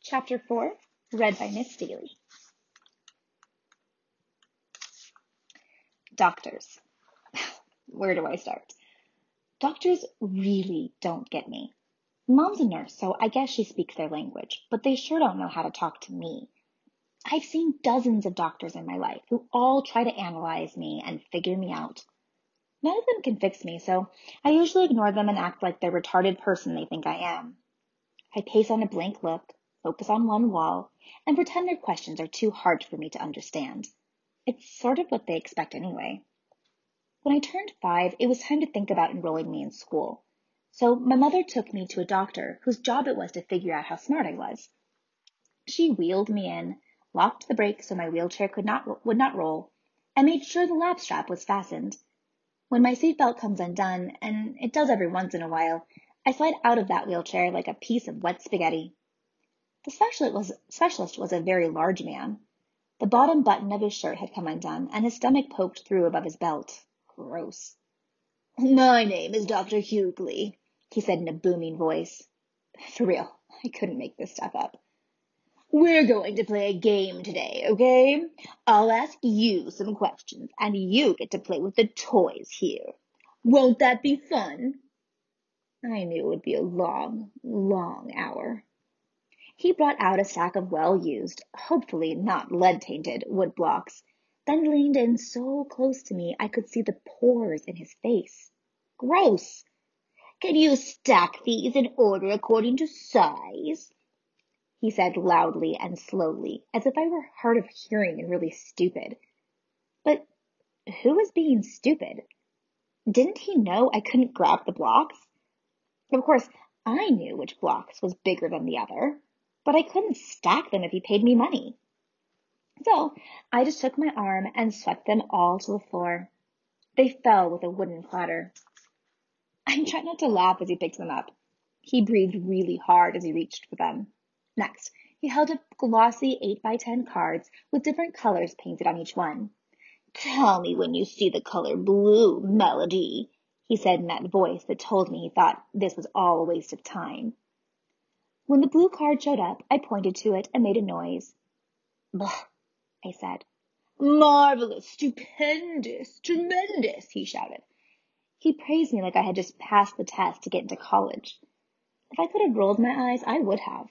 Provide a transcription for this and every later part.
Chapter 4, read by Miss Daley. Doctors. Where do I start? Doctors really don't get me. Mom's a nurse, so I guess she speaks their language, but they sure don't know how to talk to me. I've seen dozens of doctors in my life who all try to analyze me and figure me out. None of them can fix me, so I usually ignore them and act like the retarded person they think I am. I pace on a blank look, focus on one wall, and pretend their questions are too hard for me to understand. It's sort of what they expect anyway. When I turned 5, it was time to think about enrolling me in school. So my mother took me to a doctor whose job it was to figure out how smart I was. She wheeled me in, locked the brake so my wheelchair would not roll, and made sure the lap strap was fastened. When my seatbelt comes undone, and it does every once in a while, I slide out of that wheelchair like a piece of wet spaghetti. The specialist was a very large man. The bottom button of his shirt had come undone, and his stomach poked through above his belt. Gross. "My name is Dr. Hughley," he said in a booming voice. For real, I couldn't make this stuff up. "We're going to play a game today, okay? I'll ask you some questions, and you get to play with the toys here. Won't that be fun?" I knew it would be a long, long hour. He brought out a stack of well-used, hopefully not lead-tainted, wood blocks, then leaned in so close to me I could see the pores in his face. Gross! "Can you stack these in order according to size?" he said loudly and slowly, as if I were hard of hearing and really stupid. But who was being stupid? Didn't he know I couldn't grab the blocks? Of course, I knew which blocks was bigger than the other, but I couldn't stack them if he paid me money. So I just took my arm and swept them all to the floor. They fell with a wooden clatter. I tried not to laugh as he picked them up. He breathed really hard as he reached for them. Next, he held up glossy 8x10 cards with different colors painted on each one. "Tell me when you see the color blue, Melody," he said in that voice that told me he thought this was all a waste of time. When the blue card showed up, I pointed to it and made a noise. "Blah," I said. "Marvelous, stupendous, tremendous," he shouted. He praised me like I had just passed the test to get into college. If I could have rolled my eyes, I would have.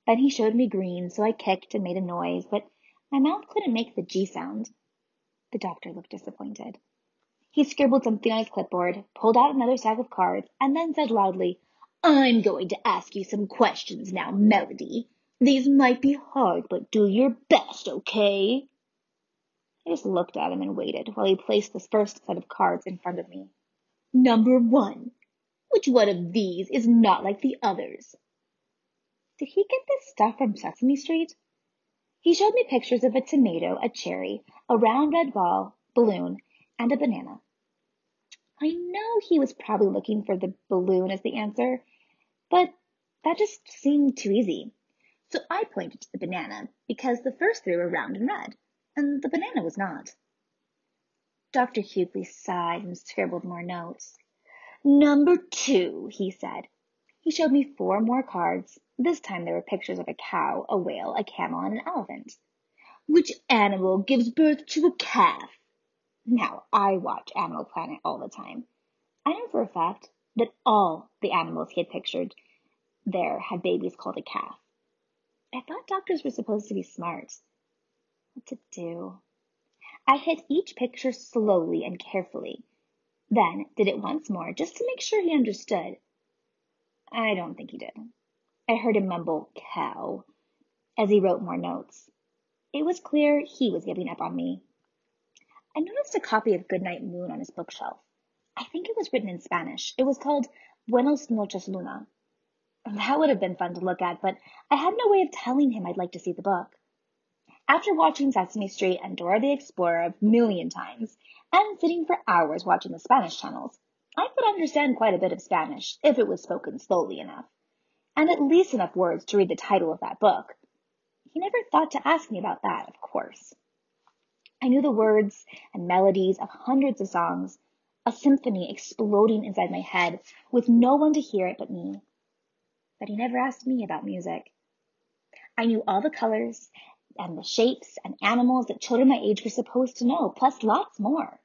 Then he showed me green, so I kicked and made a noise, but my mouth couldn't make the G sound. The doctor looked disappointed. He scribbled something on his clipboard, pulled out another stack of cards, and then said loudly, "I'm going to ask you some questions now, Melody. These might be hard, but do your best, okay?" I just looked at him and waited while he placed the first set of cards in front of me. "Number 1. Which one of these is not like the others?" Did he get this stuff from Sesame Street? He showed me pictures of a tomato, a cherry, a round red balloon, and a banana. I know he was probably looking for the balloon as the answer, but that just seemed too easy. So I pointed to the banana because the first three were round and red, and the banana was not. Dr. Hughley sighed and scribbled more notes. "Number 2, he said. He showed me 4 more cards. This time there were pictures of a cow, a whale, a camel, and an elephant. "Which animal gives birth to a calf?" Now, I watch Animal Planet all the time. I know for a fact that all the animals he had pictured there had babies called a calf. I thought doctors were supposed to be smart. What to do? I hit each picture slowly and carefully, then did it once more just to make sure he understood. I don't think he did. I heard him mumble, "cow," as he wrote more notes. It was clear he was giving up on me. I noticed a copy of Goodnight Moon on his bookshelf. I think it was written in Spanish. It was called Buenos noches, Luna. That would have been fun to look at, but I had no way of telling him I'd like to see the book. After watching Sesame Street and Dora the Explorer a million times, and sitting for hours watching the Spanish channels, I could understand quite a bit of Spanish if it was spoken slowly enough, and at least enough words to read the title of that book. He never thought to ask me about that, of course. I knew the words and melodies of hundreds of songs, a symphony exploding inside my head with no one to hear it but me. But he never asked me about music. I knew all the colors and the shapes and animals that children my age were supposed to know, plus lots more.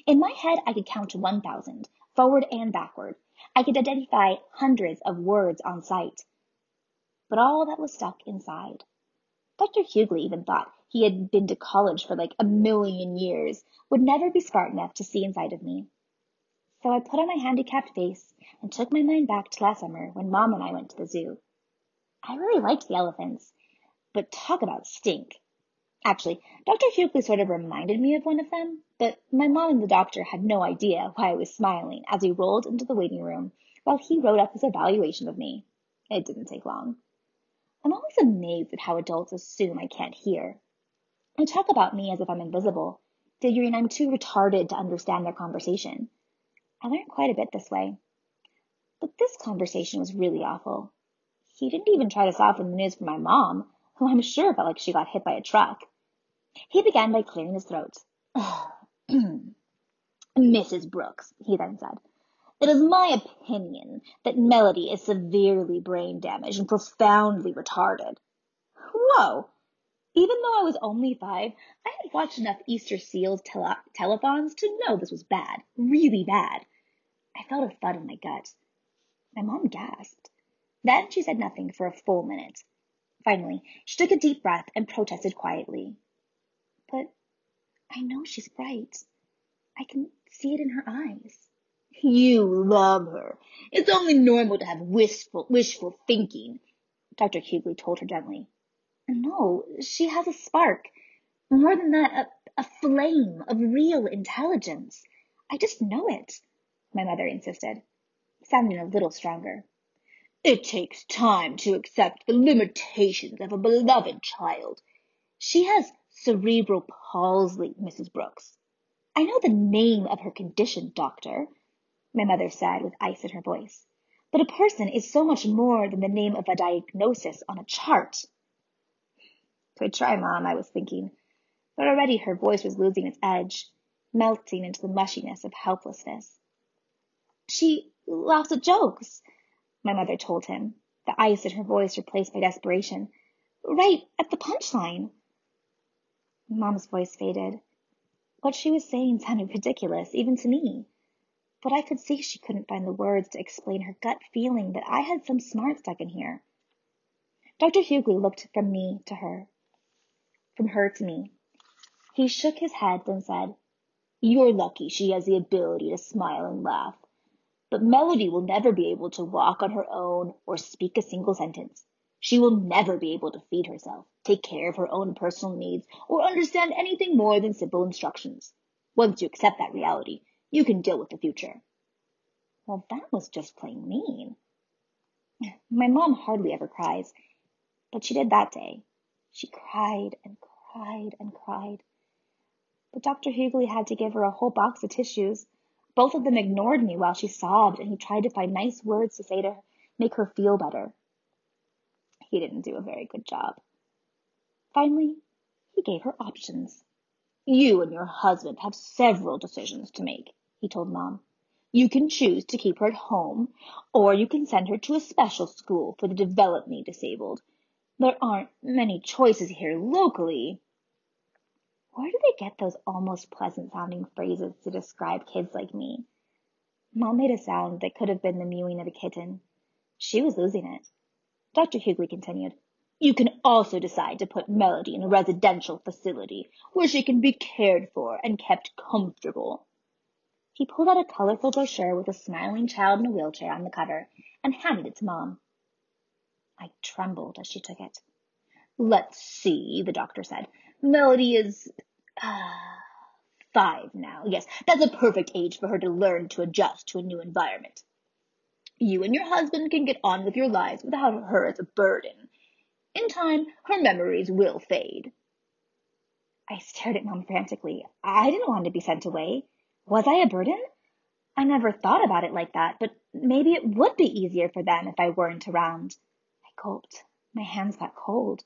In my head, I could count to 1,000, forward and backward. I could identify hundreds of words on sight. But all that was stuck inside. Dr. Hughley even thought he had been to college for like 1,000,000 years, would never be smart enough to see inside of me. So I put on my handicapped face and took my mind back to last summer when Mom and I went to the zoo. I really liked the elephants, but talk about stink. Actually, Dr. Hughley sort of reminded me of one of them, but my mom and the doctor had no idea why I was smiling as we rolled into the waiting room while he wrote up his evaluation of me. It didn't take long. I'm always amazed at how adults assume I can't hear. They talk about me as if I'm invisible, figuring I'm too retarded to understand their conversation. I learned quite a bit this way. But this conversation was really awful. He didn't even try to soften the news for my mom, who I'm sure felt like she got hit by a truck. He began by clearing his throat. Mrs. Brooks, he then said, it is my opinion that Melody is severely brain damaged and profoundly retarded. Whoa! Even though I was only 5, I had watched enough Easter Seals telethons to know this was bad, really bad. I felt a thud in my gut. My mom gasped. Then she said nothing for a full minute. Finally, she took a deep breath and protested quietly. But I know she's bright. I can see it in her eyes. You love her. It's only normal to have wishful thinking, Dr. Hughley told her gently. No, she has a spark. More than that, a flame of real intelligence. I just know it, my mother insisted, sounding a little stronger. It takes time to accept the limitations of a beloved child. She has cerebral palsy, Mrs. Brooks. I know the name of her condition, doctor, my mother said with ice in her voice. But a person is so much more than the name of a diagnosis on a chart. Good try, Mom, I was thinking. But already her voice was losing its edge, melting into the mushiness of helplessness. She laughs at jokes, my mother told him, the ice in her voice replaced by desperation. Right at the punchline. Mom's voice faded. What she was saying sounded ridiculous, even to me. But I could see she couldn't find the words to explain her gut feeling that I had some smart stuck in here. Dr. Hughley looked from me to her, from her to me. He shook his head, then said, You're lucky she has the ability to smile and laugh. But Melody will never be able to walk on her own or speak a single sentence. She will never be able to feed herself, take care of her own personal needs, or understand anything more than simple instructions. Once you accept that reality, you can deal with the future. Well, that was just plain mean. My mom hardly ever cries, but she did that day. She cried and cried and cried. But Dr. Hughley had to give her a whole box of tissues. Both of them ignored me while she sobbed, and he tried to find nice words to say to her, make her feel better. He didn't do a very good job. Finally, he gave her options. You and your husband have several decisions to make, he told Mom. You can choose to keep her at home, or you can send her to a special school for the developmentally disabled. There aren't many choices here locally. Where do they get those almost pleasant-sounding phrases to describe kids like me? Mom made a sound that could have been the mewing of a kitten. She was losing it. Dr. Hughley continued, You can also decide to put Melody in a residential facility where she can be cared for and kept comfortable. He pulled out a colorful brochure with a smiling child in a wheelchair on the cover and handed it to Mom. I trembled as she took it. Let's see, the doctor said. Melody is 5 now. Yes, that's a perfect age for her to learn to adjust to a new environment. You and your husband can get on with your lives without her as a burden. In time, her memories will fade. I stared at Mom frantically. I didn't want to be sent away. Was I a burden? I never thought about it like that, but maybe it would be easier for them if I weren't around. I gulped. My hands got cold.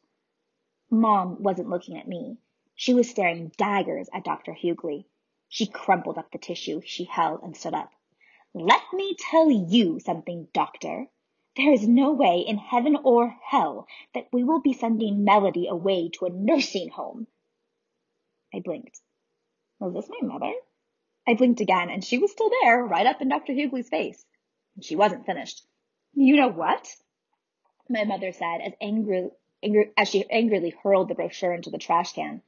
Mom wasn't looking at me. She was staring daggers at Dr. Hughley. She crumpled up the tissue she held and stood up. Let me tell you something, Doctor. There is no way in heaven or hell that we will be sending Melody away to a nursing home. I blinked. Was this my mother? I blinked again, and she was still there, right up in Dr. Hughley's face. And she wasn't finished. You know what? My mother said as she angrily hurled the brochure into the trash can.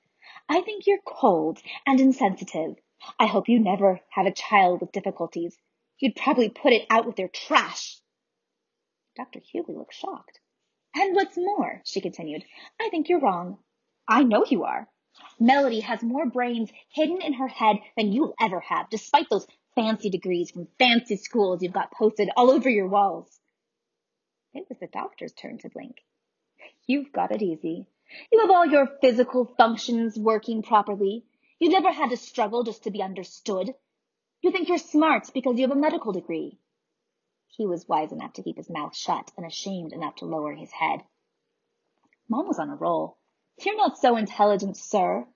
I think you're cold and insensitive. I hope you never have a child with difficulties. You'd probably put it out with your trash. Dr. Hughley looked shocked. And what's more, she continued, I think you're wrong. I know you are. Melody has more brains hidden in her head than you'll ever have, despite those fancy degrees from fancy schools you've got posted all over your walls. It was the doctor's turn to blink. You've got it easy. You have all your physical functions working properly. You never had to struggle just to be understood. You think you're smart because you have a medical degree. He was wise enough to keep his mouth shut and ashamed enough to lower his head. Mom was on a roll. You're not so intelligent, sir.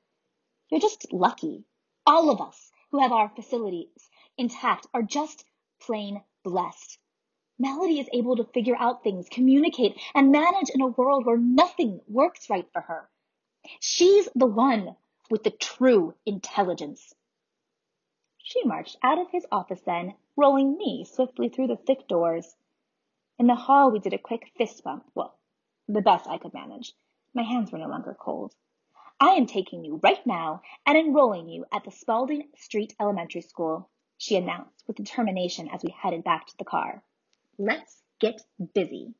You're just lucky. All of us who have our facilities intact are just plain blessed. Melody is able to figure out things, communicate, and manage in a world where nothing works right for her. She's the one with the true intelligence. She marched out of his office then, rolling me swiftly through the thick doors. In the hall, we did a quick fist bump. Well, the best I could manage. My hands were no longer cold. I am taking you right now and enrolling you at the Spalding Street Elementary School, she announced with determination as we headed back to the car. Let's get busy.